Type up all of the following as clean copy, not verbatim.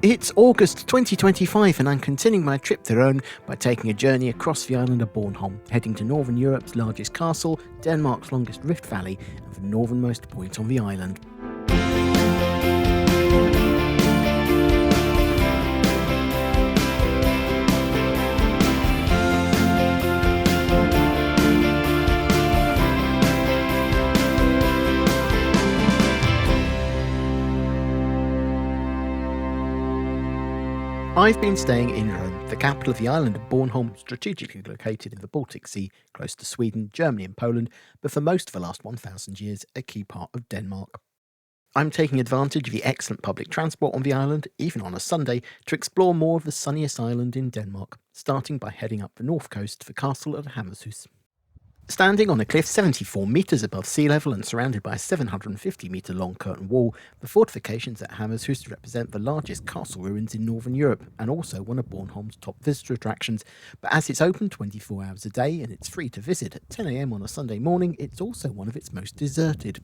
It's August 2025 and I'm continuing my trip to Rhone by taking a journey across the island of Bornholm, heading to Northern Europe's largest castle, Denmark's longest rift valley, and the northernmost point on the island. I've been staying in Rome, the capital of the island of Bornholm, strategically located in the Baltic Sea, close to Sweden, Germany and Poland, but for most of the last 1,000 years, a key part of Denmark. I'm taking advantage of the excellent public transport on the island, even on a Sunday, to explore more of the sunniest island in Denmark, starting by heading up the north coast to the castle of Hammershus. Standing on a cliff 74 metres above sea level and surrounded by a 750-metre long curtain wall, the fortifications at Hammershus represent the largest castle ruins in Northern Europe and also one of Bornholm's top visitor attractions. But as it's open 24 hours a day and it's free to visit at 10 a.m. on a Sunday morning, it's also one of its most deserted.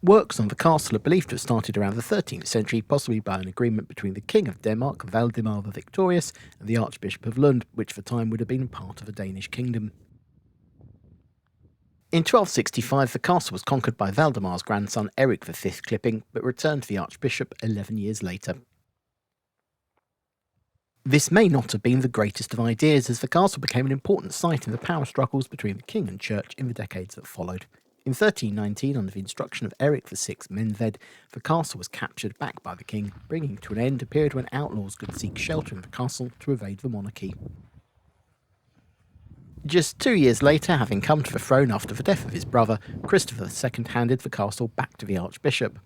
Works on the castle are believed to have started around the 13th century, possibly by an agreement between the King of Denmark, Valdemar the Victorious, and the Archbishop of Lund, which for time would have been part of a Danish kingdom. In 1265, the castle was conquered by Valdemar's grandson Erik V Klipping, but returned to the Archbishop 11 years later. This may not have been the greatest of ideas, as the castle became an important site in the power struggles between the king and church in the decades that followed. In 1319, under the instruction of Erik VI Menved, the castle was captured back by the king, bringing to an end a period when outlaws could seek shelter in the castle to evade the monarchy. Just 2 years later, having come to the throne after the death of his brother, Christopher II handed the castle back to the archbishop.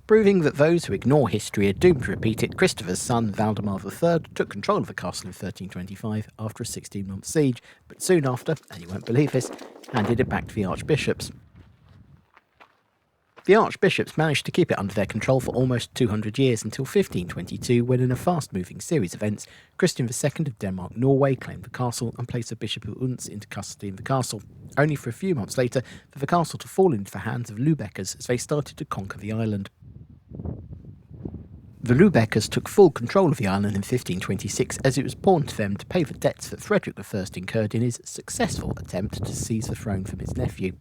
Proving that those who ignore history are doomed to repeat it, Christopher's son, Valdemar III, took control of the castle in 1325 after a 16-month siege, but soon after, and you won't believe this, handed it back to the archbishops. The archbishops managed to keep it under their control for almost 200 years until 1522, when in a fast-moving series of events, Christian II of Denmark-Norway claimed the castle and placed the Bishop of Odense into custody in the castle, only for a few months later for the castle to fall into the hands of Lübeckers as they started to conquer the island. The Lübeckers took full control of the island in 1526 as it was pawned to them to pay the debts that Frederick I incurred in his successful attempt to seize the throne from his nephew.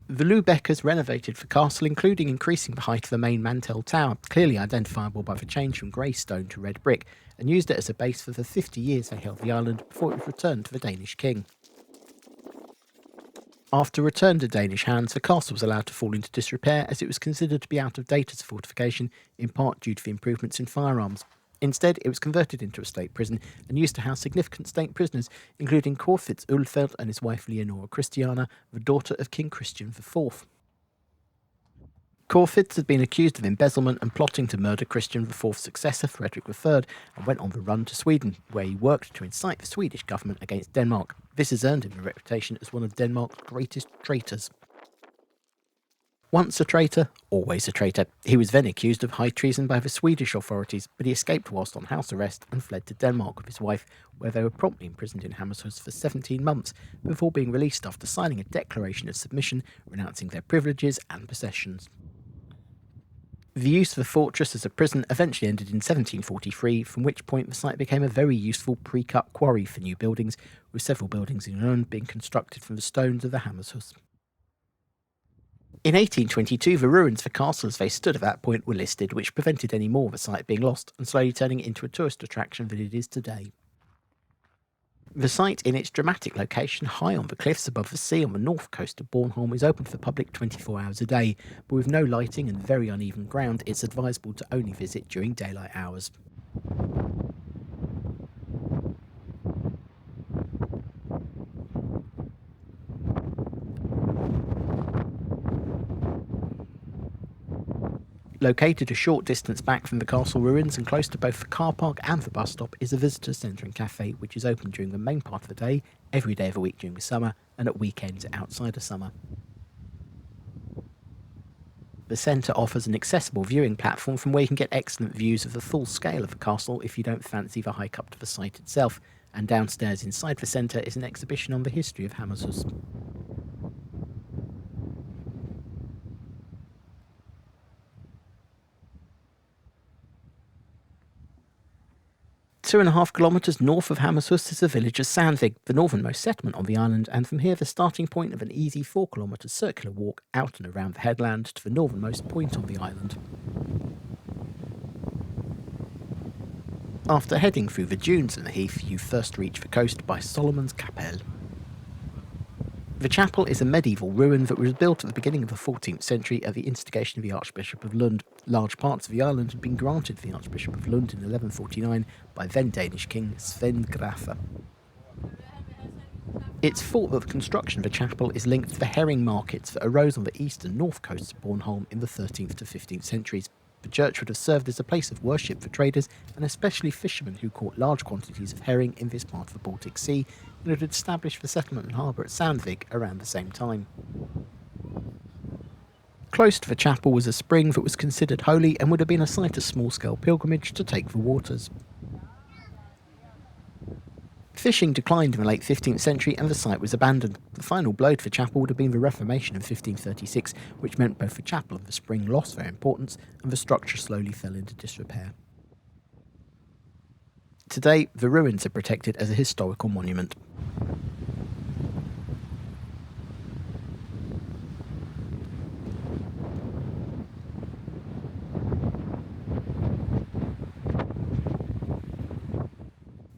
The Lübeckers renovated the castle, including increasing the height of the main Mantel Tower, clearly identifiable by the change from grey stone to red brick, and used it as a base for the 50 years they held the island before it was returned to the Danish king. After return to Danish hands, the castle was allowed to fall into disrepair as it was considered to be out of date as a fortification, in part due to the improvements in firearms. Instead, it was converted into a state prison and used to house significant state prisoners, including Corfitz Ulfeldt and his wife Leonora Christiana, the daughter of King Christian IV. Corfitz had been accused of embezzlement and plotting to murder Christian IV's successor, Frederick III, and went on the run to Sweden, where he worked to incite the Swedish government against Denmark. This has earned him a reputation as one of Denmark's greatest traitors. Once a traitor, always a traitor. He was then accused of high treason by the Swedish authorities, but he escaped whilst on house arrest and fled to Denmark with his wife, where they were promptly imprisoned in Hammershus for 17 months, before being released after signing a declaration of submission renouncing their privileges and possessions. The use of the fortress as a prison eventually ended in 1743, from which point the site became a very useful pre-cut quarry for new buildings, with several buildings in Rhone being constructed from the stones of the Hammershus. In 1822, the ruins of the castle as they stood at that point were listed, which prevented any more of the site being lost and slowly turning it into a tourist attraction that it is today. The site, in its dramatic location high on the cliffs above the sea on the north coast of Bornholm, is open to the public 24 hours a day, but with no lighting and very uneven ground, it's advisable to only visit during daylight hours. Located a short distance back from the castle ruins and close to both the car park and the bus stop is a visitor centre and cafe, which is open during the main part of the day, every day of the week during the summer, and at weekends outside of summer. The centre offers an accessible viewing platform from where you can get excellent views of the full scale of the castle if you don't fancy the hike up to the site itself, and downstairs inside the centre is an exhibition on the history of Hammershus. 2.5 kilometres north of Hammershus is the village of Sandvig, the northernmost settlement on the island, and from here the starting point of an easy 4 kilometre circular walk out and around the headland to the northernmost point on the island. After heading through the dunes and the heath, you first reach the coast by Salomons Kapel. The chapel is a medieval ruin that was built at the beginning of the 14th century at the instigation of the Archbishop of Lund. Large parts of the island had been granted to the Archbishop of Lund in 1149 by then Danish king Sven Grafe. It's thought that the construction of the chapel is linked to the herring markets that arose on the east and north coasts of Bornholm in the 13th to 15th centuries. The church would have served as a place of worship for traders and especially fishermen who caught large quantities of herring in this part of the Baltic Sea, and it had established the settlement and harbour at Sandvik around the same time. Close to the chapel was a spring that was considered holy and would have been a site of small-scale pilgrimage to take the waters. Fishing declined in the late 15th century and the site was abandoned. The final blow to the chapel would have been the Reformation of 1536, which meant both the chapel and the spring lost their importance and the structure slowly fell into disrepair. Today, the ruins are protected as a historical monument.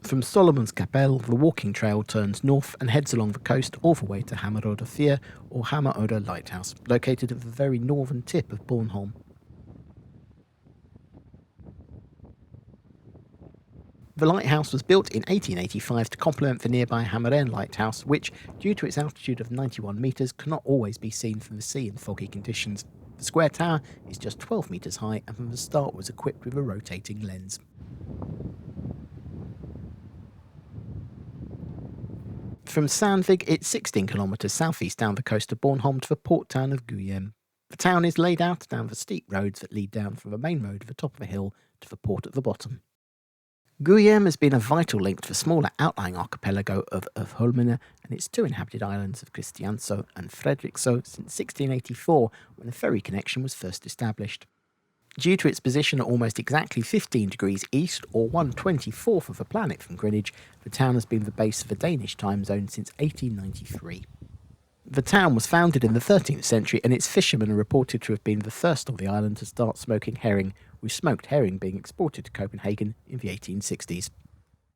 From Salomons Kapel, the walking trail turns north and heads along the coast all the way to Hammerodde Fyr, or Hammerodde Lighthouse, located at the very northern tip of Bornholm. The lighthouse was built in 1885 to complement the nearby Hammerodde Lighthouse, which, due to its altitude of 91 metres, cannot always be seen from the sea in foggy conditions. The square tower is just 12 metres high and from the start was equipped with a rotating lens. From Sandvig, it's 16 kilometres southeast down the coast of Bornholm to the port town of Gudhjem. The town is laid out down the steep roads that lead down from the main road at the top of the hill to the port at the bottom. Gudhjem has been a vital link to the smaller outlying archipelago of Holmene and its 2 inhabited islands of Christiansø and Fredriksø since 1684, when the ferry connection was first established. Due to its position at almost exactly 15 degrees east, or 1/24th of the planet from Greenwich, the town has been the base of the Danish time zone since 1893. The town was founded in the 13th century, and its fishermen are reported to have been the first on the island to start smoking herring, with smoked herring being exported to Copenhagen in the 1860s.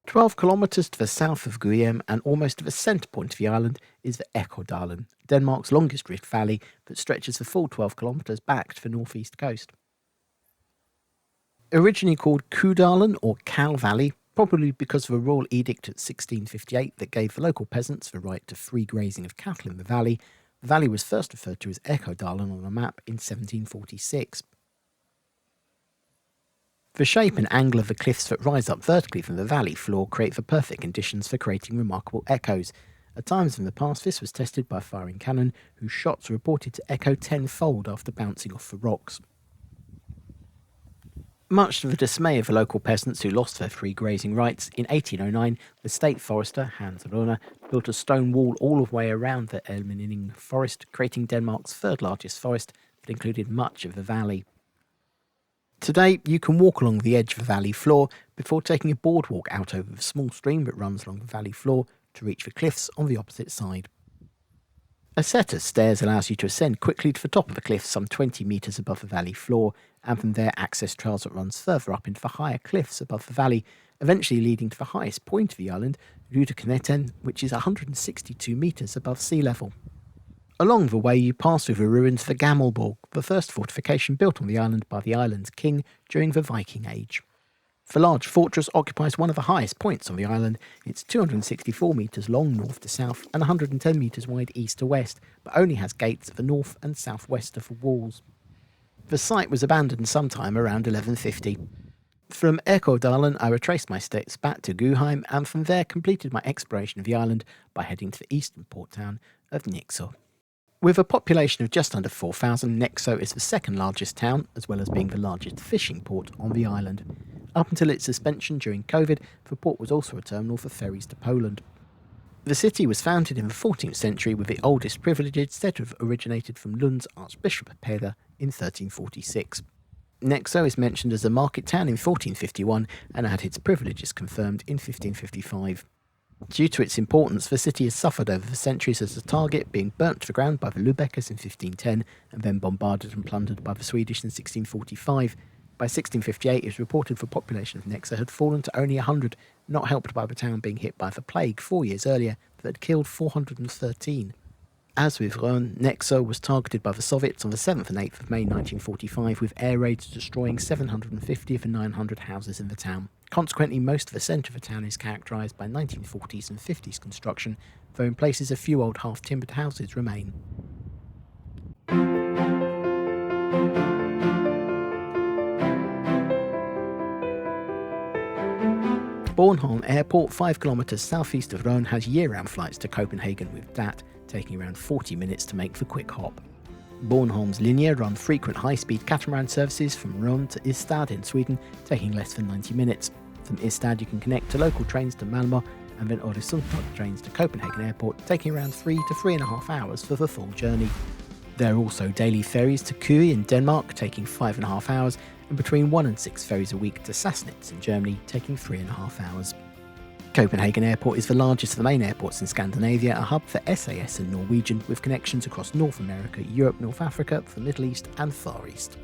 12 kilometres to the south of Gudhjem and almost to the centre point of the island is the Ekkodalen, Denmark's longest rift valley that stretches the full 12 kilometres back to the northeast coast. Originally called Ekkodalen or Cow Valley, probably because of a royal edict of 1658 that gave the local peasants the right to free grazing of cattle in the valley was first referred to as Ekkodalen on a map in 1746. The shape and angle of the cliffs that rise up vertically from the valley floor create the perfect conditions for creating remarkable echoes. At times in the past, this was tested by firing cannon, whose shots are reported to echo tenfold after bouncing off the rocks. Much to the dismay of the local peasants who lost their free grazing rights, in 1809 the state forester, Hans Rønne, built a stone wall all the way around the Elmenning forest, creating Denmark's 3rd largest forest that included much of the valley. Today, you can walk along the edge of the valley floor before taking a boardwalk out over the small stream that runs along the valley floor to reach the cliffs on the opposite side. A set of stairs allows you to ascend quickly to the top of the cliff some 20 metres above the valley floor, and from there access trails that runs further up into the higher cliffs above the valley, eventually leading to the highest point of the island, Rudekneten, which is 162 metres above sea level. Along the way you pass through the ruins of the Gamelborg, the first fortification built on the island by the island's king during the Viking Age. The large fortress occupies one of the highest points on the island. It's 264 metres long north to south and 110 metres wide east to west, but only has gates at the north and southwest of the walls. The site was abandoned sometime around 1150. From Ekkodalen I retraced my steps back to Gudhjem and from there completed my exploration of the island by heading to the eastern port town of Nexø. With a population of just under 4,000, Nexø is the 2nd largest town, as well as being the largest fishing port on the island. Up until its suspension during COVID, the port was also a terminal for ferries to Poland. The city was founded in the 14th century, with the oldest privileges said to have originated from Lund's Archbishop of Peder in 1346. Nexø is mentioned as a market town in 1451 and had its privileges confirmed in 1555. Due to its importance, the city has suffered over the centuries as a target, being burnt to the ground by the Lubeckers in 1510 and then bombarded and plundered by the Swedish in 1645. By 1658, it was reported the population of Nexø had fallen to only 100, not helped by the town being hit by the plague 4 years earlier that had killed 413. As with Rhön, Nexø was targeted by the Soviets on the 7th and 8th of May 1945, with air raids destroying 750 of the 900 houses in the town. Consequently, most of the centre of the town is characterised by 1940s and 50s construction, though in places a few old half-timbered houses remain. Bornholm Airport, 5 kilometres southeast of Rhön, has year-round flights to Copenhagen, with that taking around 40 minutes to make the quick hop. Bornholm's Linje run frequent high-speed catamaran services from Rhön to Ystad in Sweden, taking less than 90 minutes. From Ystad you can connect to local trains to Malmö and then Öresundståg trains to Copenhagen Airport, taking around 3 to 3.5 hours for the full journey. There are also daily ferries to Køge in Denmark, taking 5.5 hours, and between 1 and 6 ferries a week to Sassnitz in Germany, taking 3.5 hours. Copenhagen Airport is the largest of the main airports in Scandinavia, a hub for SAS and Norwegian, with connections across North America, Europe, North Africa, the Middle East and Far East.